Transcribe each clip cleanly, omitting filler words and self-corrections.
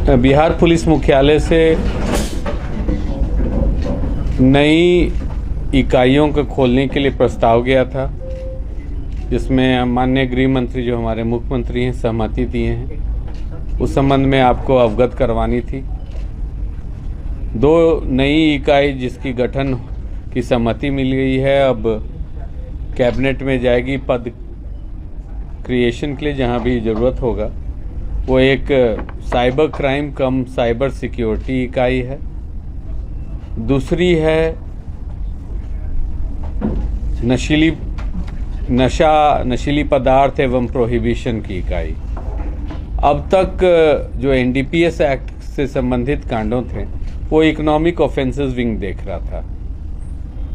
Bihar police मुख्यालय से नई इकाइयों को खोलने के लिए प्रस्ताव गया था, जिसमें माननीय गृह मंत्री जो हमारे मुख्यमंत्री हैं सहमति दिए हैं। उस संबंध में आपको अवगत करवानी थी। 2 नई इकाई जिसकी गठन की सहमति मिल गई है, अब कैबिनेट में जाएगी पद क्रिएशन के लिए जहां भी ज़रूरत होगा। वो एक साइबर क्राइम कम साइबर सिक्योरिटी इकाई है, दूसरी है नशीली पदार्थ एवं प्रोहिबिशन की इकाई। अब तक जो एनडीपीएस एक्ट से संबंधित कांडों थे वो इकोनॉमिक ऑफेंसेस विंग देख रहा था,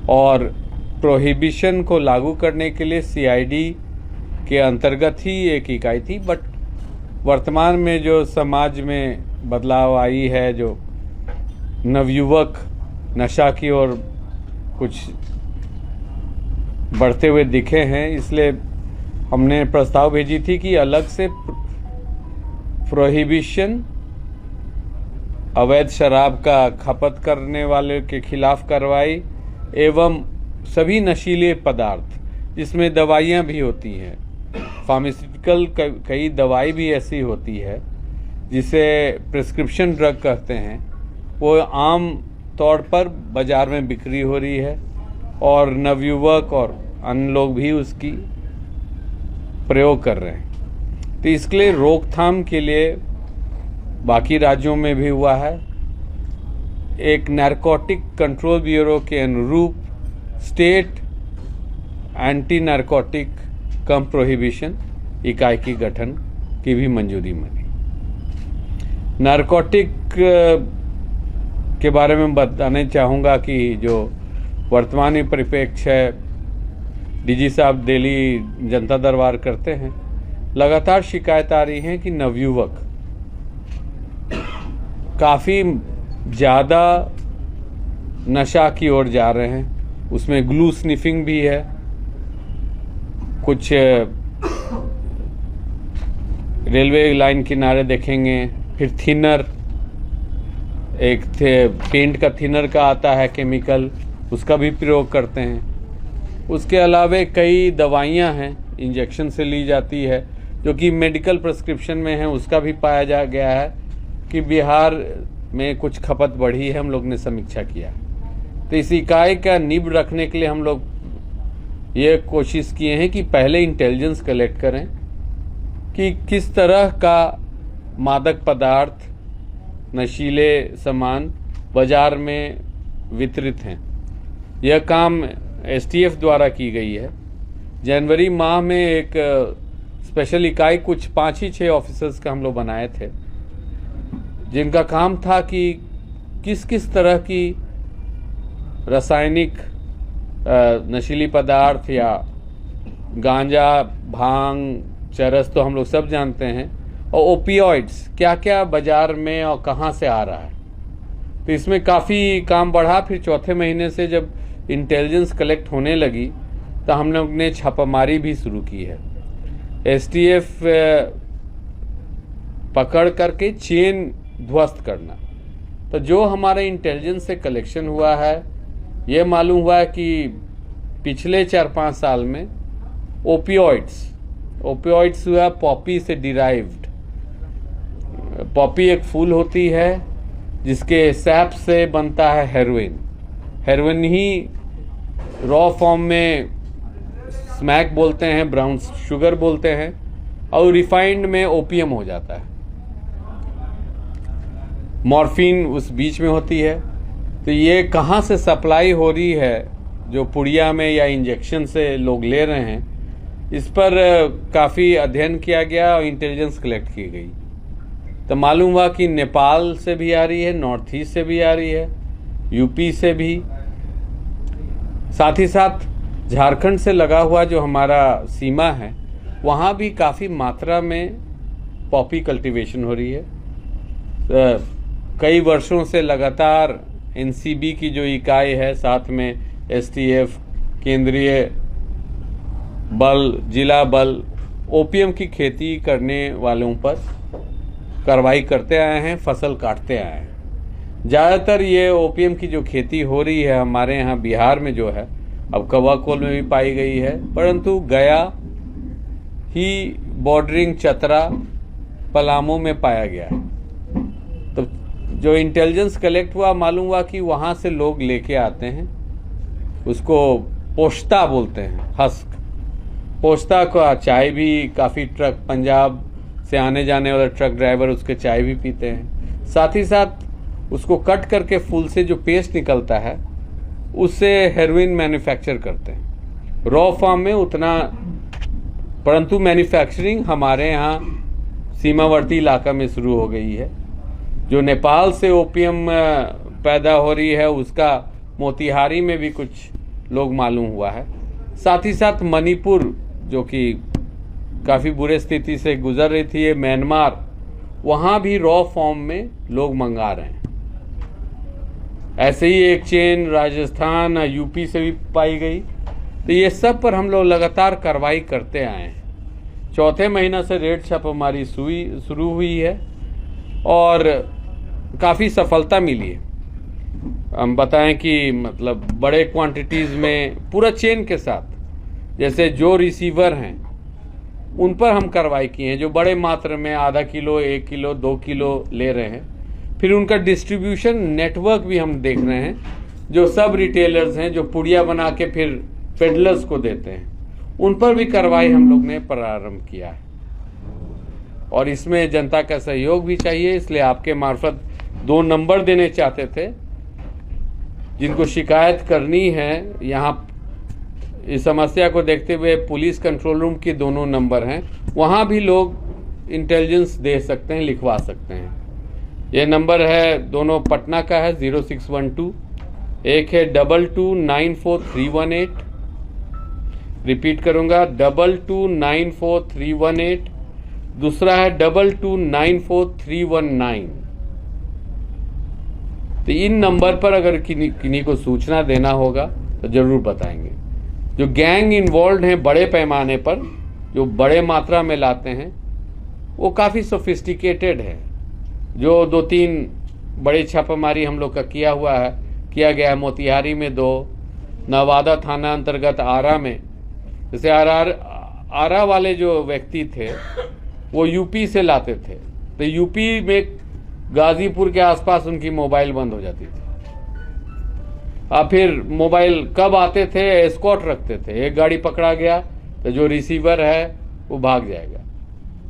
और प्रोहिबिशन को लागू करने के लिए सीआईडी के अंतर्गत ही एक इकाई थी। बट वर्तमान में जो समाज में बदलाव आई है, जो नवयुवक नशा की ओर कुछ बढ़ते हुए दिखे हैं, इसलिए हमने प्रस्ताव भेजी थी कि अलग से प्रोहिबिशन, अवैध शराब का खपत करने वाले के खिलाफ कार्रवाई एवं सभी नशीले पदार्थ जिसमें दवाइयाँ भी होती हैं, फार्मास्यूटिकल कई दवाई भी ऐसी होती है जिसे प्रिस्क्रिप्शन ड्रग कहते हैं, वो आम तौर पर बाजार में बिक्री हो रही है और नवयुवक और अन्य लोग भी उसकी प्रयोग कर रहे हैं। तो इसके लिए रोकथाम के लिए बाकी राज्यों में भी हुआ है। एक नारकोटिक कंट्रोल ब्यूरो के अनुरूप स्टेट एंटी नारकोटिक कम प्रोहिबिशन इकाई की गठन की भी मंजूरी मिली। नारकोटिक के बारे में बताना चाहूँगा कि जो वर्तमान परिप्रेक्ष्य है, डीजी साहब दिल्ली जनता दरबार करते हैं, लगातार शिकायत आ रही है कि नवयुवक काफ़ी ज़्यादा नशा की ओर जा रहे हैं। उसमें ग्लू स्निफिंग भी है, कुछ रेलवे लाइन किनारे देखेंगे, फिर थिनर, एक पेंट का थिनर का आता है केमिकल, उसका भी प्रयोग करते हैं। उसके अलावा कई दवाइयां हैं इंजेक्शन से ली जाती है जो कि मेडिकल प्रिस्क्रिप्शन में है, उसका भी पाया जा गया है कि बिहार में कुछ खपत बढ़ी है। हम लोग ने समीक्षा किया, तो इस इकाई का नींव रखने के लिए हम लोग ये कोशिश किए हैं कि पहले इंटेलिजेंस कलेक्ट करें कि किस तरह का मादक पदार्थ, नशीले सामान बाजार में वितरित हैं। यह काम एसटीएफ द्वारा की गई है। जनवरी माह में एक स्पेशल इकाई कुछ 5 ही 6 ऑफिसर्स का हम लोग बनाए थे, जिनका काम था कि किस किस तरह की रासायनिक नशीली पदार्थ या गांजा, भांग, चरस तो हम लोग सब जानते हैं, और ओपियोइड्स क्या क्या बाजार में और कहां से आ रहा है। तो इसमें काफ़ी काम बढ़ा। फिर चौथे महीने से जब इंटेलिजेंस कलेक्ट होने लगी तो हम लोग ने छापामारी भी शुरू की है। एसटीएफ पकड़ करके चेन ध्वस्त करना। तो जो हमारे इंटेलिजेंस से कलेक्शन हुआ है, ये मालूम हुआ है कि पिछले 4-5 साल में ओपियोइड्स हुआ पॉपी से डिराइव्ड। पॉपी एक फूल होती है जिसके सैप से बनता है हेरोइन ही रॉ फॉर्म में स्मैक बोलते हैं, ब्राउन शुगर बोलते हैं, और रिफाइंड में ओपियम हो जाता है। मॉर्फिन उस बीच में होती है। तो ये कहाँ से सप्लाई हो रही है, जो पुड़िया में या इंजेक्शन से लोग ले रहे हैं, इस पर काफ़ी अध्ययन किया गया और इंटेलिजेंस कलेक्ट की गई। तो मालूम हुआ कि नेपाल से भी आ रही है, नॉर्थ ईस्ट से भी आ रही है, यूपी से भी, साथ ही साथ झारखंड से लगा हुआ जो हमारा सीमा है, वहाँ भी काफ़ी मात्रा में पॉपी कल्टीवेशन हो रही है। कई वर्षों से लगातार एनसीबी की जो इकाई है, साथ में एसटीएफ, केंद्रीय बल, जिला बल, ओपीएम की खेती करने वालों पर कार्रवाई करते आए हैं, फसल काटते आए हैं। ज़्यादातर ये ओपीएम की जो खेती हो रही है हमारे यहाँ बिहार में जो है, अब कवाकोल में भी पाई गई है, परंतु गया ही बॉर्डरिंग चतरा पलामू में पाया गया है। तो जो इंटेलिजेंस कलेक्ट हुआ, मालूम हुआ कि वहाँ से लोग लेके आते हैं, उसको पोश्ता बोलते हैं, हस्क पोश्ता का चाय भी काफ़ी ट्रक, पंजाब से आने जाने वाले ट्रक ड्राइवर उसके चाय भी पीते हैं। साथ ही साथ उसको कट करके फूल से जो पेस्ट निकलता है उससे हेरोइन मैन्युफैक्चर करते हैं, रॉ फॉर्म में उतना, परंतु मैन्युफैक्चरिंग हमारे यहाँ सीमावर्ती इलाका में शुरू हो गई है। जो नेपाल से ओपीएम पैदा हो रही है उसका मोतिहारी में भी कुछ लोग मालूम हुआ है। साथ ही साथ मणिपुर जो कि काफ़ी बुरे स्थिति से गुजर रही थी, ये म्यांमार, वहाँ भी रॉ फॉर्म में लोग मंगा रहे हैं। ऐसे ही एक चेन राजस्थान यूपी से भी पाई गई। तो ये सब पर हम लोग लगातार कार्रवाई करते आए हैं। चौथे महीना से रेड छापेमारी शुरू हुई है और काफ़ी सफलता मिली है। हम बताएं कि मतलब बड़े क्वांटिटीज़ में पूरा चेन के साथ, जैसे जो रिसीवर हैं उन पर हम कार्रवाई किए हैं, जो बड़े मात्रा में आधा किलो, 1 किलो, 2 किलो ले रहे हैं। फिर उनका डिस्ट्रीब्यूशन नेटवर्क भी हम देख रहे हैं, जो सब रिटेलर्स हैं जो पुड़िया बना के फिर पेडलर्स को देते हैं, उन पर भी कार्रवाई हम लोग ने प्रारंभ किया है। और इसमें जनता का सहयोग भी चाहिए, इसलिए आपके मार्फत 2 नंबर देने चाहते थे। जिनको शिकायत करनी है, यहाँ इस समस्या को देखते हुए पुलिस कंट्रोल रूम के दोनों नंबर हैं, वहाँ भी लोग इंटेलिजेंस दे सकते हैं, लिखवा सकते हैं। ये नंबर है, दोनों पटना का है, 0612, एक है 2294,318, रिपीट करूंगा 2294,318, दूसरा है 2294,319। तो इन नंबर पर अगर किन्हीं को सूचना देना होगा तो जरूर बताएंगे। जो गैंग इन्वॉल्व हैं बड़े पैमाने पर, जो बड़े मात्रा में लाते हैं, वो काफ़ी सोफिस्टिकेटेड है। जो 2-3 बड़ी छापेमारी हम लोग का किया गया है, मोतिहारी में 2, नवादा थाना अंतर्गत आरा में। जैसे आरा वाले जो व्यक्ति थे वो यूपी से लाते थे, तो यूपी में गाजीपुर के आसपास उनकी मोबाइल बंद हो जाती थी। अब फिर मोबाइल कब आते थे, एस्कॉर्ट रखते थे, एक गाड़ी पकड़ा गया तो जो रिसीवर है वो भाग जाएगा।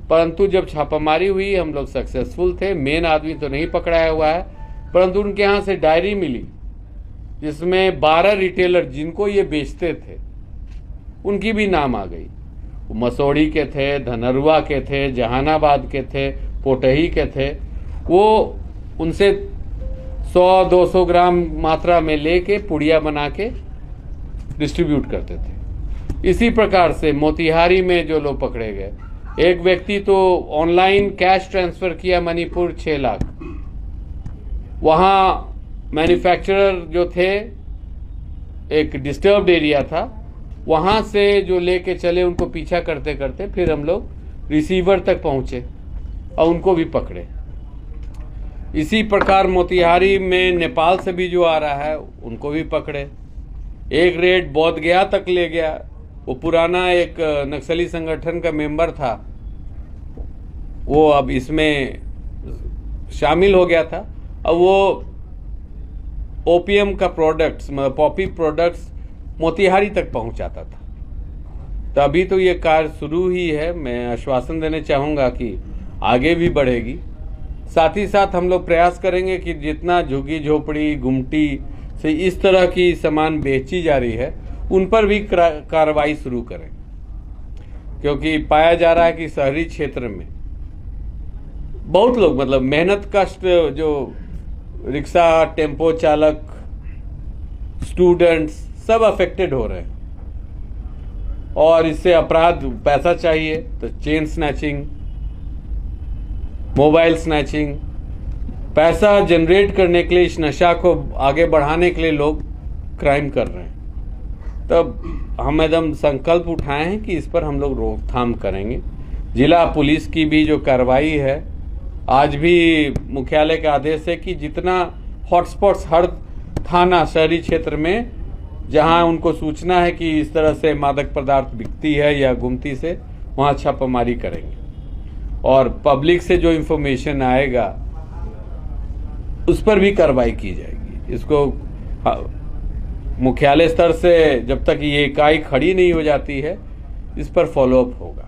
परंतु जब छापामारी हुई हम लोग सक्सेसफुल थे। मेन आदमी तो नहीं पकड़ाया हुआ है, परंतु उनके यहाँ से डायरी मिली जिसमें 12 रिटेलर जिनको ये बेचते थे उनकी भी नाम आ गई। वो मसौड़ी के थे, धनरुआ के थे, जहानाबाद के थे, पोटही के थे। वो उनसे 100-200 ग्राम मात्रा में लेके पुड़िया बना के डिस्ट्रीब्यूट करते थे। इसी प्रकार से मोतिहारी में जो लोग पकड़े गए, एक व्यक्ति तो ऑनलाइन कैश ट्रांसफर किया मणिपुर 6 लाख। वहाँ मैन्युफैक्चरर जो थे, एक डिस्टर्ब्ड एरिया था, वहाँ से जो लेके चले उनको पीछा करते करते फिर हम लोग रिसीवर तक पहुँचे और उनको भी पकड़े। इसी प्रकार मोतिहारी में नेपाल से भी जो आ रहा है उनको भी पकड़े। एक रेड बोध गया तक ले गया, वो पुराना एक नक्सली संगठन का मेंबर था, वो अब इसमें शामिल हो गया था। अब वो ओपीएम का प्रोडक्ट्स, मतलब पॉपी प्रोडक्ट्स मोतिहारी तक पहुंचाता था। तो अभी तो ये कार्य शुरू ही है। मैं आश्वासन देना चाहूँगा कि आगे भी बढ़ेगी। साथ ही साथ हम लोग प्रयास करेंगे कि जितना झुग्गी झोपड़ी गुमटी से इस तरह की सामान बेची जा रही है उन पर भी कार्रवाई शुरू करें, क्योंकि पाया जा रहा है कि शहरी क्षेत्र में बहुत लोग, मतलब मेहनत कष्ट, जो रिक्शा, टेम्पो चालक, स्टूडेंट्स सब अफेक्टेड हो रहे हैं। और इससे अपराध, पैसा चाहिए तो चेन स्नैचिंग, मोबाइल स्नैचिंग, पैसा जनरेट करने के लिए, इस नशा को आगे बढ़ाने के लिए लोग क्राइम कर रहे हैं। तब हम एकदम संकल्प उठाए हैं कि इस पर हम लोग रोकथाम करेंगे। जिला पुलिस की भी जो कार्रवाई है आज भी मुख्यालय का आदेश है कि जितना हॉटस्पॉट्स हर थाना शहरी क्षेत्र में जहां उनको सूचना है कि इस तरह से मादक पदार्थ बिकती है या गुमती से, वहां छापामारी करेंगे और पब्लिक से जो इंफॉर्मेशन आएगा उस पर भी कार्रवाई की जाएगी। इसको मुख्यालय स्तर से जब तक ये इकाई खड़ी नहीं हो जाती है, इस पर फॉलोअप होगा।